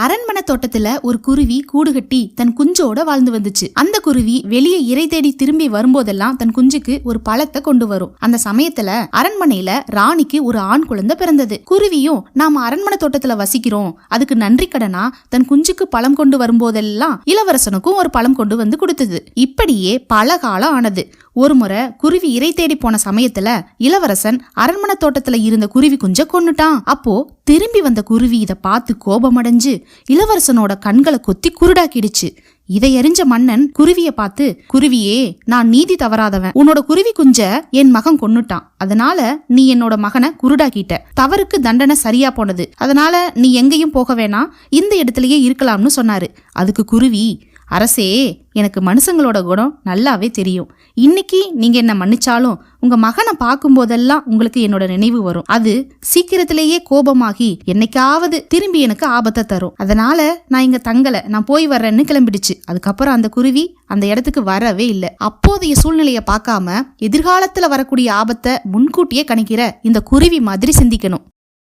அரண்மனை தோட்டத்துல ஒரு குருவி கூடு கட்டி தன் குஞ்சோட வாழ்ந்து வந்துச்சு. அந்த குருவி வெளியே இறை தேடி திரும்பி வரும்போதெல்லாம் தன் குஞ்சுக்கு ஒரு பழத்தை கொண்டு வரும். அந்த சமயத்துல அரண்மனையில ராணிக்கு ஒரு ஆண் குழந்தை பிறந்தது. குருவியும் நாம அரண்மனை தோட்டத்துல வசிக்கிறோம், அதுக்கு நன்றி கடனா தன் குஞ்சுக்கு பழம் கொண்டு வரும்போதெல்லாம் இளவரசனுக்கும் ஒரு பழம் கொண்டு வந்து கொடுத்தது. இப்படியே பல காலம் ஆனது. ஒரு முறை குருவி இறை தேடி போன சமயத்துல இளவரசன் அரண்மனை தோட்டத்துல இருந்த குருவி குஞ்ச கொன்னுட்டான். அப்போ திரும்பி வந்த குருவி இத பார்த்து கோபமடைஞ்சு இளவரசனோட கண்களை கொத்தி குருடாக்கிடுச்சு. இதை எறிஞ்ச மன்னன் குருவிய பார்த்து, குருவியே, நான் நீதி தவறாதவன், உன்னோட குருவி குஞ்ச என் மகன் கொன்னுட்டான், அதனால நீ என்னோட மகனை குருடாக்கிட்ட, தவறுக்கு தண்டனை சரியா போனது, அதனால நீ எங்கேயும் போக வேணாம், இந்த இடத்துலயே இருக்கலாம்னு சொன்னாரு. அதுக்கு குருவி, அரசே, எனக்கு மனுஷங்களோட குணம் நல்லாவே தெரியும். இன்னைக்கு நீங்க என்ன மன்னிச்சாலும் உங்க மகனை பார்க்கும் போதெல்லாம் உங்களுக்கு என்னோட நினைவு வரும். அது சீக்கிரத்திலேயே கோபமாகி என்னைக்காவது திரும்பி எனக்கு ஆபத்தை தரும். அதனால நான் இங்க தங்கல, நான் போய் வர்றேன்னு கிளம்பிடுச்சு. அதுக்கப்புறம் அந்த குருவி அந்த இடத்துக்கு வரவே இல்லை. அப்போதைய சூழ்நிலையை பார்க்காம எதிர்காலத்துல வரக்கூடிய ஆபத்தை முன்கூட்டியே கணிக்கிற இந்த குருவி மாதிரி சிந்திக்கணும்.